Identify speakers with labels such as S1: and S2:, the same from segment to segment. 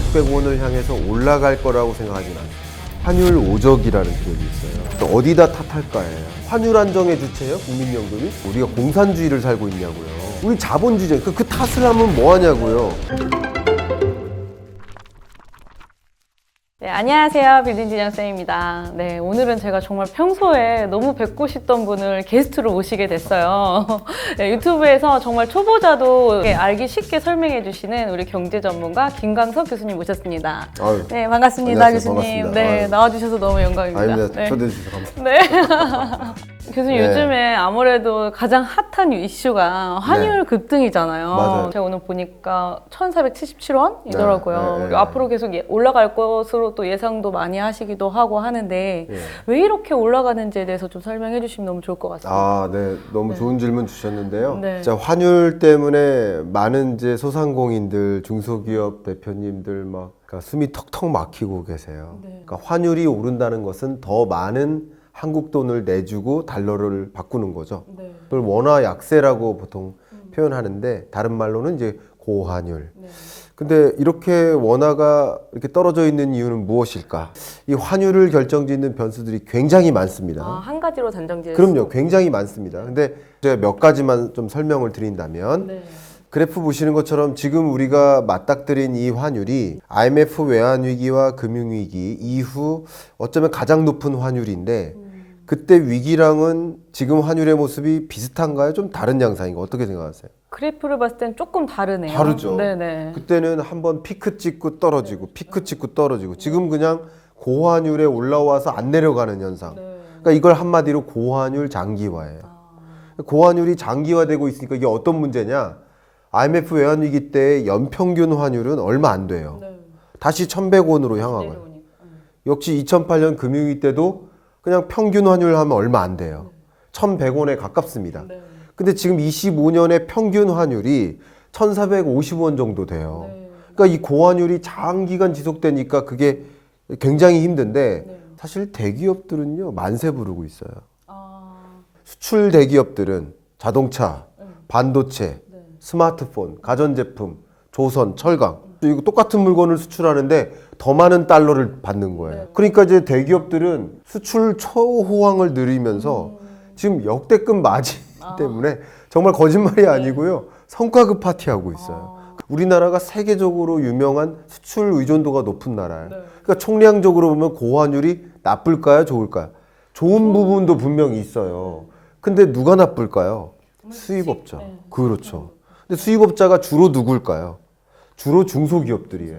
S1: 1,600원을 향해서 올라갈 거라고 생각하진 않아요. 환율 오적이라는 기억이 있어요. 어디다 탓할까예요. 환율 안정의 주체예요, 국민연금이? 우리가 공산주의를 살고 있냐고요. 우리 자본주의, 그 탓을 하면 뭐 하냐고요.
S2: 네, 안녕하세요. 빌딩진영쌤입니다. 네, 오늘은 제가 정말 평소에 너무 뵙고 싶던 분을 게스트로 모시게 됐어요. 네, 유튜브에서 정말 초보자도 알기 쉽게 설명해 주시는 우리 경제 전문가 김광석 교수님 모셨습니다.
S1: 아유,
S2: 네, 반갑습니다,
S1: 안녕하세요.
S2: 교수님.
S1: 반갑습니다.
S2: 네,
S1: 아유.
S2: 나와주셔서 너무 영광입니다.
S1: 아닙니다.
S2: 네.
S1: 초대해 주셔서 감사합니다.
S2: 네. 교수님,
S1: 네.
S2: 요즘에 아무래도 가장 핫한 이슈가 환율
S1: 네.
S2: 급등이잖아요.
S1: 맞아요.
S2: 제가 오늘 보니까 1,477원이더라고요.
S1: 네, 네, 네.
S2: 앞으로 계속 올라갈 것으로 또 예상도 많이 하시기도 하고 하는데
S1: 네.
S2: 왜 이렇게 올라가는지에 대해서 좀 설명해 주시면 너무 좋을 것 같습니다.
S1: 아, 네. 너무 좋은 질문 주셨는데요.
S2: 네.
S1: 자, 환율 때문에 많은 이제 소상공인들, 중소기업 대표님들 그러니까 숨이 턱턱 막히고 계세요.
S2: 네.
S1: 그러니까 환율이 오른다는 것은 더 많은 한국 돈을 내주고 달러를 바꾸는 거죠.
S2: 네.
S1: 그걸 원화 약세라고 보통 표현하는데 다른 말로는 이제 고환율.
S2: 네.
S1: 근데 이렇게 원화가 이렇게 떨어져 있는 이유는 무엇일까? 이 환율을 결정짓는 변수들이 굉장히 많습니다.
S2: 아, 한 가지로 단정지을
S1: 그럼요, 굉장히 많습니다. 근데 제가 몇 가지만 좀 설명을 드린다면,
S2: 네.
S1: 그래프 보시는 것처럼 지금 우리가 맞닥뜨린 이 환율이 IMF 외환위기와 금융위기 이후 어쩌면 가장 높은 환율인데, 그때 위기랑은 지금 환율의 모습이 비슷한가요? 좀 다른 양상인가? 어떻게 생각하세요?
S2: 그래프를 봤을 땐 조금 다르네요.
S1: 다르죠.
S2: 네네.
S1: 그때는 한번 피크 찍고 떨어지고 피크 찍고 떨어지고 지금 그냥 고환율에 올라와서 안 내려가는 현상.
S2: 네.
S1: 그러니까 이걸 한마디로 고환율 장기화예요. 고환율이 장기화되고 있으니까 이게 어떤 문제냐? IMF 외환위기 때 연평균 환율은 얼마 안 돼요.
S2: 네.
S1: 다시 1,100원으로 향하고요.
S2: 내려오니까.
S1: 역시 2008년 금융위기 때도 그냥 평균 환율 하면 얼마 안 돼요. 1,100원에 가깝습니다.
S2: 네.
S1: 근데 지금 25년의 평균 환율이 1,450원 정도 돼요.
S2: 네.
S1: 그러니까 이 고환율이 장기간 지속되니까 그게 굉장히 힘든데
S2: 네.
S1: 사실 대기업들은요 만세 부르고 있어요.
S2: 아,
S1: 수출 대기업들은 자동차, 반도체,
S2: 네.
S1: 스마트폰, 가전제품, 조선, 철강 이거 똑같은 물건을 수출하는데 더 많은 달러를 받는 거예요.
S2: 네.
S1: 그러니까 이제 대기업들은 수출 초호황을 누리면서 지금 역대급 마진 때문에 정말 거짓말이 아니고요. 성과급 파티하고 있어요. 우리나라가 세계적으로 유명한 수출 의존도가 높은 나라예요.
S2: 네.
S1: 그러니까 총량적으로 보면 고환율이 나쁠까요? 좋을까요? 좋은 부분도 분명히 있어요. 근데 누가 나쁠까요? 수입업자.
S2: 네.
S1: 그렇죠. 근데 수입업자가 주로 누굴까요? 주로 중소기업들이에요.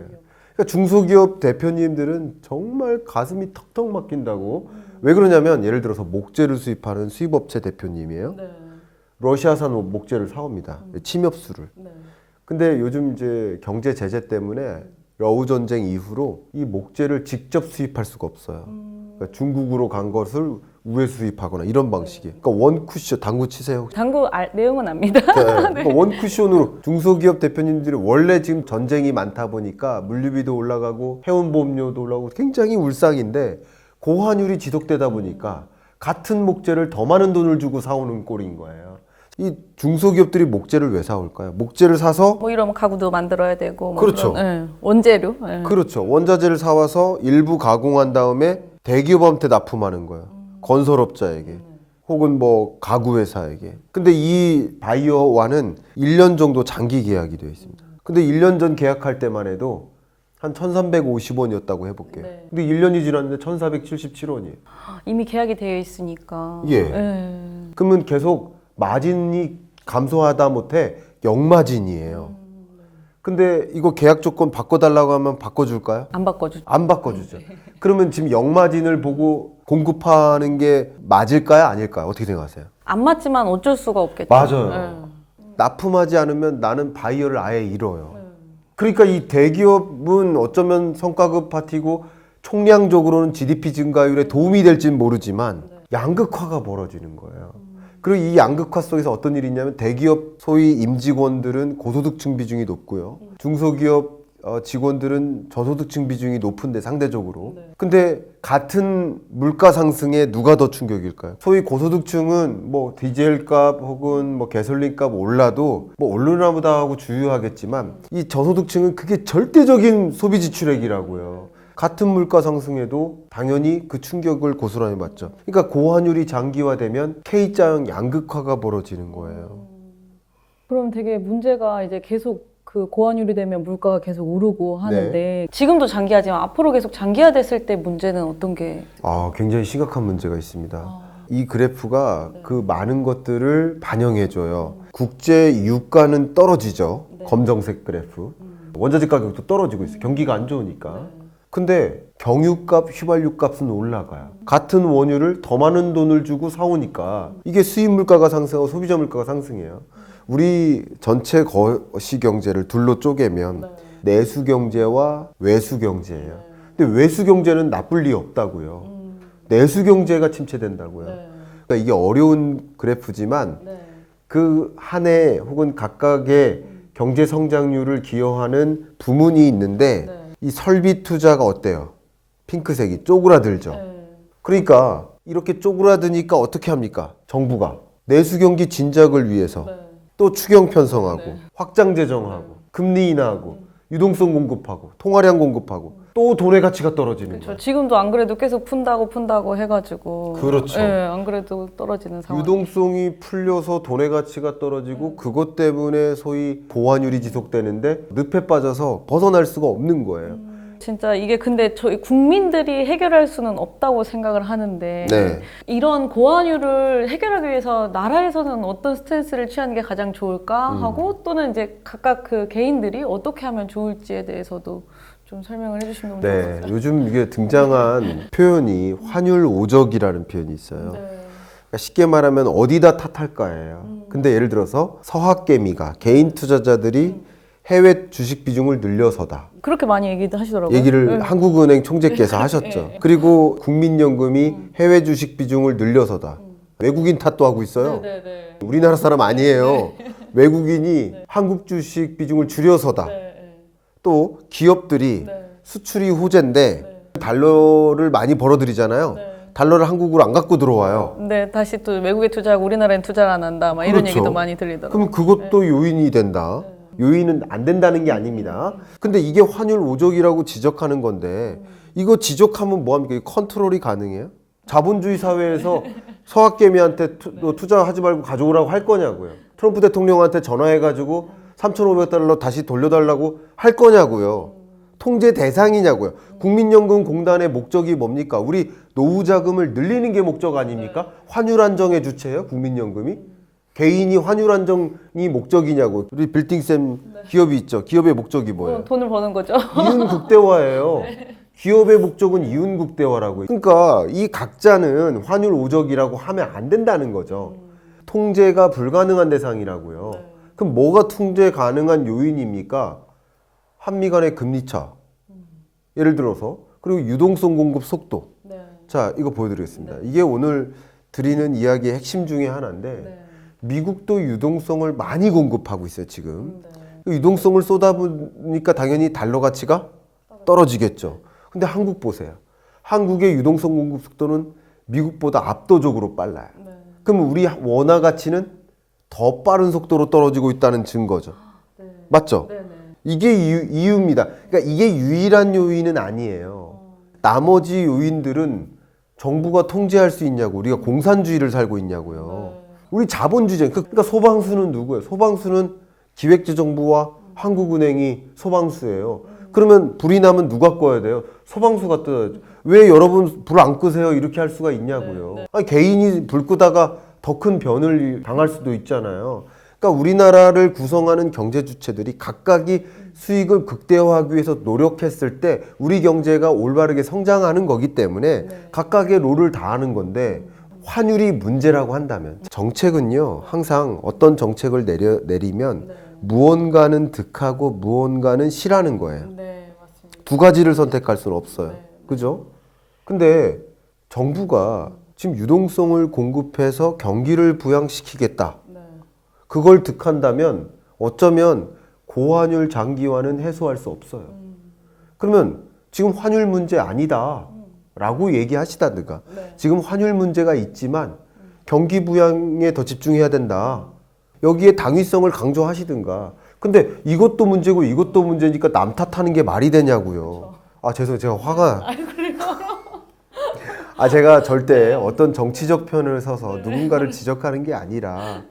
S1: 그러니까 중소기업 대표님들은 정말 가슴이 턱턱 막힌다고. 왜 그러냐면 예를 들어서 목재를 수입하는 수입업체 대표님이에요.
S2: 네.
S1: 러시아산 목재를 사옵니다. 침엽수를.
S2: 네.
S1: 근데 요즘 이제 경제 제재 때문에 러우 전쟁 이후로 이 목재를 직접 수입할 수가 없어요. 그러니까 중국으로 간 것을 우회 수입하거나 이런 방식이에요. 그러니까 원 쿠션 당구 치세요.
S2: 당구 내용은 압니다.
S1: 네. 그러니까 원 쿠션으로 중소기업 대표님들이 원래 지금 전쟁이 많다 보니까 물류비도 올라가고 해운보험료도 올라가고 굉장히 울상인데 고환율이 지속되다 보니까 같은 목재를 더 많은 돈을 주고 사오는 꼴인 거예요. 이 중소기업들이 목재를 왜 사올까요? 목재를 사서
S2: 뭐 이러면 가구도 만들어야 되고 뭐
S1: 그렇죠.
S2: 그런, 네. 원재료. 네.
S1: 그렇죠. 원자재를 사와서 일부 가공한 다음에 대기업한테 납품하는 거예요. 건설업자에게 혹은 뭐 가구회사에게. 근데 이 바이오와는 1년 정도 장기 계약이 되어 있습니다. 근데 1년 전 계약할 때만 해도 한 1,350원이었다고 해볼게요.
S2: 네.
S1: 근데 1년이 지났는데 1,477원이에요.
S2: 이미 계약이 되어 있으니까.
S1: 예.
S2: 네.
S1: 그러면 계속 마진이 감소하다 못해 역마진이에요. 근데 이거 계약 조건 바꿔달라고 하면 바꿔줄까요?
S2: 안 바꿔주죠.
S1: 안 바꿔주죠. 그러면 지금 역마진을 보고 공급하는 게 맞을까요? 아닐까요? 어떻게 생각하세요?
S2: 안 맞지만 어쩔 수가 없겠죠.
S1: 맞아요.
S2: 네.
S1: 납품하지 않으면 나는 바이어를 아예 잃어요. 그러니까 이 대기업은 어쩌면 성과급 파티고 총량적으로는 GDP 증가율에 도움이 될지는 모르지만 양극화가 벌어지는 거예요. 그리고 이 양극화 속에서 어떤 일이 있냐면 대기업 소위 임직원들은 고소득층 비중이 높고요. 중소기업 직원들은 저소득층 비중이 높은데 상대적으로.
S2: 네.
S1: 근데 같은 물가 상승에 누가 더 충격일까요? 소위 고소득층은 뭐 디젤 값 혹은 뭐 가솔린 값 올라도 뭐 언론이나보다 하고 주유하겠지만 이 저소득층은 그게 절대적인 소비 지출액이라고요. 같은 물가 상승에도 당연히 그 충격을 고스란히 받죠. 그러니까 고환율이 장기화되면 K자형 양극화가 벌어지는 거예요.
S2: 그럼 되게 문제가 이제 계속 그 고환율이 되면 물가가 계속 오르고 하는데 지금도 장기화지만 앞으로 계속 장기화됐을 때 문제는 어떤 게?
S1: 굉장히 심각한 문제가 있습니다. 이 그래프가 그 많은 것들을 반영해줘요. 국제 유가는 떨어지죠. 검정색 그래프. 원자재 가격도 떨어지고 있어요. 경기가 안 좋으니까. 근데 경유값, 휘발유값은 올라가요. 같은 원유를 더 많은 돈을 주고 사오니까 이게 수입 물가가 상승하고 소비자 물가가 상승해요. 우리 전체 거시 경제를 둘로 쪼개면 내수 경제와 외수 경제예요. 근데 외수 경제는 나쁠 리 없다고요. 내수 경제가 침체된다고요. 그러니까 이게 어려운 그래프지만 그 한 해 혹은 각각의 경제 성장률을 기여하는 부문이 있는데 이 설비 투자가 어때요? 핑크색이 쪼그라들죠. 그러니까 이렇게 쪼그라드니까 어떻게 합니까? 정부가 내수 경기 진작을 위해서 또 추경 편성하고 확장 재정하고 금리 인하하고 유동성 공급하고 통화량 공급하고 또 돈의 가치가 떨어지는 거예요.
S2: 지금도 안 그래도 계속 푼다고 해가지고
S1: 그렇죠.
S2: 안 그래도 떨어지는 상황.
S1: 유동성이 풀려서 돈의 가치가 떨어지고 그것 때문에 소위 고환율이 지속되는데 늪에 빠져서 벗어날 수가 없는 거예요.
S2: 진짜 이게 근데 저희 국민들이 해결할 수는 없다고 생각을 하는데 이런 고환율을 해결하기 위해서 나라에서는 어떤 스탠스를 취하는 게 가장 좋을까 하고 또는 이제 각각 그 개인들이 어떻게 하면 좋을지에 대해서도 좀 설명을 해주시면 좋을 것 같아요.
S1: 요즘 이게 등장한 표현이 환율 오적이라는 표현이 있어요. 그러니까 쉽게 말하면 어디다 탓할까예요. 근데 예를 들어서 서학개미가 개인 투자자들이 해외 주식 비중을 늘려서다.
S2: 그렇게 많이 얘기도 하시더라고요.
S1: 얘기를 한국은행 총재께서 하셨죠. 그리고 국민연금이 해외 주식 비중을 늘려서다. 외국인 탓도 하고 있어요. 우리나라 사람 아니에요. 외국인이 한국 주식 비중을 줄여서다. 또 기업들이 수출이 호재인데 달러를 많이 벌어들이잖아요. 달러를 한국으로 안 갖고 들어와요.
S2: 다시 또 외국에 투자하고 우리나라엔 투자를 안 한다. 막 이런 얘기도 많이 들리더라고요.
S1: 그럼 그것도 요인이 된다. 요인은 안 된다는 게 아닙니다. 근데 이게 환율 오적이라고 지적하는 건데 이거 지적하면 뭐합니까? 컨트롤이 가능해요? 자본주의 사회에서 서학개미한테 너 투자하지 말고 가져오라고 할 거냐고요. 트럼프 대통령한테 전화해가지고 3,500달러 다시 돌려달라고 할 거냐고요. 통제 대상이냐고요. 국민연금공단의 목적이 뭡니까? 우리 노후 자금을 늘리는 게 목적 아닙니까? 환율 안정의 주체예요, 국민연금이. 개인이 환율 안정이 목적이냐고. 우리 빌딩쌤 기업이 있죠. 기업의 목적이 뭐예요?
S2: 돈을 버는 거죠.
S1: 이윤 극대화예요. 기업의 목적은 이윤 극대화라고요. 그러니까 이 각자는 환율 오적이라고 하면 안 된다는 거죠. 통제가 불가능한 대상이라고요. 그럼 뭐가 통제 가능한 요인입니까? 한미 간의 금리차. 예를 들어서 그리고 유동성 공급 속도. 자, 이거 보여드리겠습니다. 이게 오늘 드리는 이야기의 핵심 중에 하나인데 미국도 유동성을 많이 공급하고 있어요, 지금. 유동성을 쏟아부으니까 당연히 달러 가치가 떨어지겠죠. 근데 한국 보세요. 한국의 유동성 공급 속도는 미국보다 압도적으로 빨라요. 그럼 우리 원화 가치는 더 빠른 속도로 떨어지고 있다는 증거죠. 맞죠? 이게 이유입니다. 그러니까 이게 유일한 요인은 아니에요. 나머지 요인들은 정부가 통제할 수 있냐고. 우리가 공산주의를 살고 있냐고요. 우리 자본주의. 그러니까 소방수는 누구예요? 소방수는 기획재정부와 한국은행이 소방수예요. 그러면 불이 나면 누가 꺼야 돼요? 소방수가 떠야죠. 왜 여러분 불 안 끄세요? 이렇게 할 수가 있냐고요. 아니, 개인이 불 끄다가 더 큰 변을 당할 수도 있잖아요. 그러니까 우리나라를 구성하는 경제 주체들이 각각이 수익을 극대화하기 위해서 노력했을 때 우리 경제가 올바르게 성장하는 거기 때문에 각각의 롤을 다하는 건데 환율이 문제라고 한다면 정책은요 항상 어떤 정책을 내리면 무언가는 득하고 무언가는 실하는 거예요. 두 가지를 선택할 수는 없어요. 그죠? 근데 정부가 지금 유동성을 공급해서 경기를 부양시키겠다. 그걸 득한다면 어쩌면 고환율 장기화는 해소할 수 없어요. 그러면 지금 환율 문제 아니다 라고 얘기하시다든가 지금 환율 문제가 있지만 경기 부양에 더 집중해야 된다. 여기에 당위성을 강조하시든가. 근데 이것도 문제고 이것도 문제니까 남 탓하는 게 말이 되냐고요. 아, 죄송해요. 제가 화가. 아, 제가 절대 어떤 정치적 편을 서서 누군가를 지적하는 게 아니라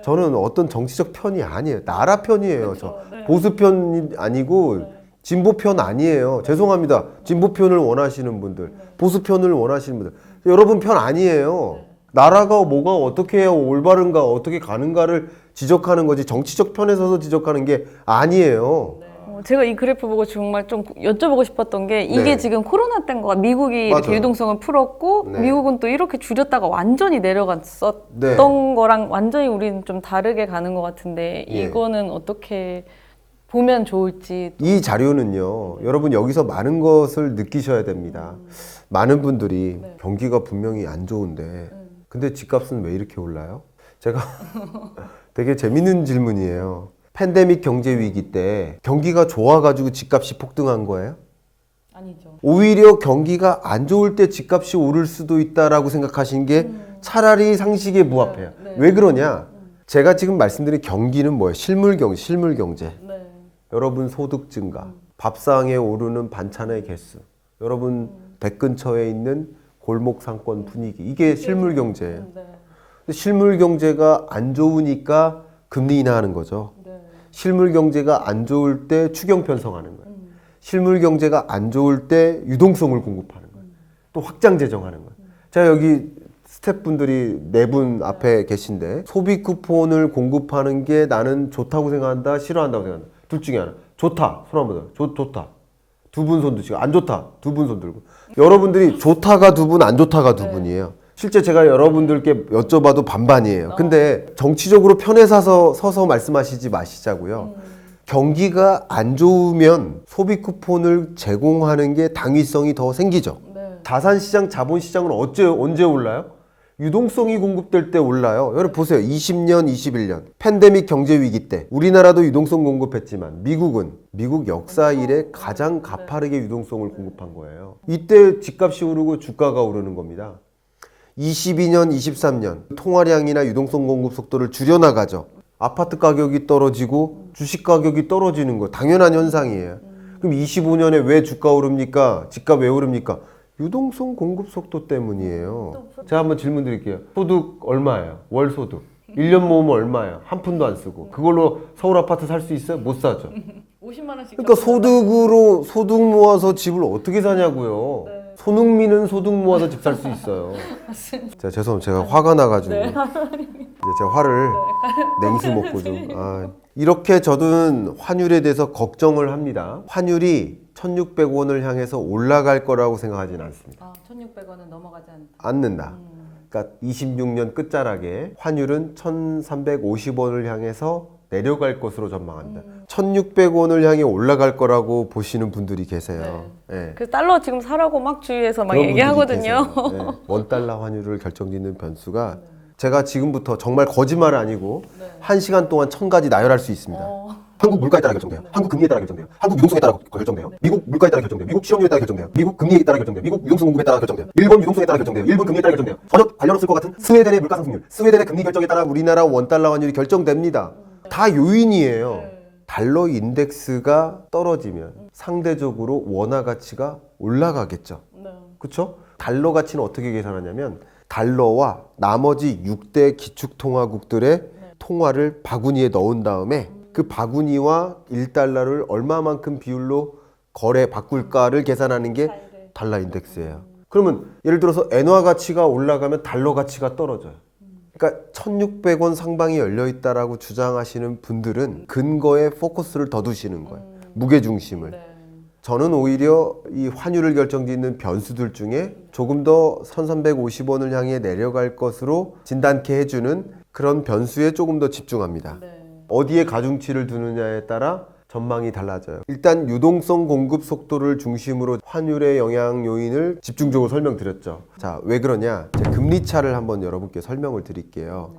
S1: 저는 어떤 정치적 편이 아니에요. 나라 편이에요. 저 보수 편이 아니고 진보 편 아니에요. 죄송합니다. 진보 편을 원하시는 분들, 보수 편을 원하시는 분들, 여러분 편 아니에요. 나라가 뭐가 어떻게 해야 올바른가, 어떻게 가는가를 지적하는 거지 정치적 편에 서서 지적하는 게 아니에요.
S2: 제가 이 그래프 보고 정말 좀 여쭤보고 싶었던 게 이게
S1: 네.
S2: 지금 코로나 때인 거가 미국이 이렇게
S1: 맞아요.
S2: 유동성을 풀었고
S1: 네.
S2: 미국은 또 이렇게 줄였다가 완전히 내려갔었던
S1: 네.
S2: 거랑 완전히 우리는 좀 다르게 가는 것 같은데
S1: 예.
S2: 이거는 어떻게 보면 좋을지.
S1: 이 자료는요, 여러분 여기서 많은 것을 느끼셔야 됩니다. 많은 분들이 경기가 분명히 안 좋은데, 근데 집값은 왜 이렇게 올라요? 제가 되게 재밌는 질문이에요. 팬데믹 경제 위기 때 경기가 좋아가지고 집값이 폭등한 거예요?
S2: 아니죠.
S1: 오히려 경기가 안 좋을 때 집값이 오를 수도 있다라고 생각하신 게 차라리 상식에 부합해요. 왜 그러냐? 제가 지금 말씀드린 경기는 뭐예요? 실물 경제.
S2: 네.
S1: 여러분 소득 증가, 밥상에 오르는 반찬의 개수, 여러분 댁 근처에 있는 골목 상권 분위기, 이게 실물 경제예요.
S2: 네.
S1: 근데 실물 경제가 안 좋으니까 금리 인하하는 거죠. 실물 경제가 안 좋을 때 추경 편성하는 거예요. 실물 경제가 안 좋을 때 유동성을 공급하는 거예요. 또 확장 재정하는 거예요. 자, 여기 스태프분들이 네 분 앞에 계신데 소비 쿠폰을 공급하는 게 나는 좋다고 생각한다, 싫어한다고 생각한다. 둘 중에 하나. 좋다. 손 한번 들어. 좋다. 두 분 손 드시고 안 좋다. 두 분 손 들고. 여러분들이 좋다가 두 분, 안 좋다가 두 분이에요. 실제 제가 여러분들께 여쭤봐도 반반이에요. 근데 정치적으로 편에 서서 말씀하시지 마시자고요. 경기가 안 좋으면 소비 쿠폰을 제공하는 게 당위성이 더 생기죠. 자산시장, 자본시장은 언제 올라요? 유동성이 공급될 때 올라요. 여러분 보세요. 20년, 21년 팬데믹 경제 위기 때 우리나라도 유동성 공급했지만 미국 역사 이래 가장 가파르게 유동성을 공급한 거예요. 이때 집값이 오르고 주가가 오르는 겁니다. 22년, 23년 통화량이나 유동성 공급 속도를 줄여나가죠. 아파트 가격이 떨어지고 주식 가격이 떨어지는 거 당연한 현상이에요. 그럼 25년에 왜 주가 오릅니까? 집값 왜 오릅니까? 유동성 공급 속도 때문이에요. 제가 한번 질문 드릴게요. 소득 얼마예요? 월 소득. 1년 모으면 얼마예요? 한 푼도 안 쓰고. 그걸로 서울 아파트 살 수 있어요? 못 사죠.
S2: 50만 원씩.
S1: 그러니까 소득 모아서 집을 어떻게 사냐고요. 손흥민은 소득 모아서 집 살 수 있어요. 자, 죄송합니다. 제가 화가 나가지고 이제 제가 화를 냉수 먹고 좀 이렇게 저는 환율에 대해서 걱정을 합니다. 환율이 1,600원을 향해서 올라갈 거라고 생각하지는 않습니다.
S2: 1,600원은 넘어가지 않다.
S1: 않는다. 그러니까 26년 끝자락에 환율은 1,350원을 향해서 내려갈 것으로 전망한다. 1,600원을 향해 올라갈 거라고 보시는 분들이 계세요. 네.
S2: 그 달러 지금 사라고 막 주위에서 막
S1: 그런
S2: 얘기하거든요.
S1: 분들이 계세요. 네. 원달러 환율을 결정짓는 변수가 제가 지금부터 정말 거짓말 아니고 1시간 동안 1,000가지 나열할 수 있습니다. 한국 물가에 따라 결정돼요. 한국 금리에 따라 결정돼요. 한국 유동성에 따라 결정돼요. 미국 물가에 따라 결정돼요. 미국 실업률에 따라 결정돼요. 미국 금리에 따라 결정돼요. 미국 유동성 공급에 따라 결정돼요. 일본 유동성에 따라 결정돼요. 일본 금리에 따라 결정돼요. 전혀 관련 없을 것 같은 스웨덴의 물가 상승률, 스웨덴의 금리 결정에 따라 우리나라 원달러 환율이 결정됩니다. 다 요인이에요. 달러 인덱스가 떨어지면 상대적으로 원화 가치가 올라가겠죠. 그렇죠? 달러 가치는 어떻게 계산하냐면 달러와 나머지 6대 기축통화국들의 통화를 바구니에 넣은 다음에 그 바구니와 1달러를 얼마만큼 비율로 바꿀까를 계산하는 게 달러 인덱스예요. 그러면 예를 들어서 엔화 가치가 올라가면 달러 가치가 떨어져요. 그러니까 1,600원 상방이 열려 있다라고 주장하시는 분들은 근거에 포커스를 더 두시는 거예요. 무게중심을. 저는 오히려 이 환율을 결정짓는 변수들 중에 조금 더 1,350원을 향해 내려갈 것으로 진단케 해주는 그런 변수에 조금 더 집중합니다. 어디에 가중치를 두느냐에 따라 전망이 달라져요. 일단 유동성 공급 속도를 중심으로 환율의 영향 요인을 집중적으로 설명드렸죠. 자, 왜 그러냐? 제 금리 차를 한번 여러분께 설명을 드릴게요.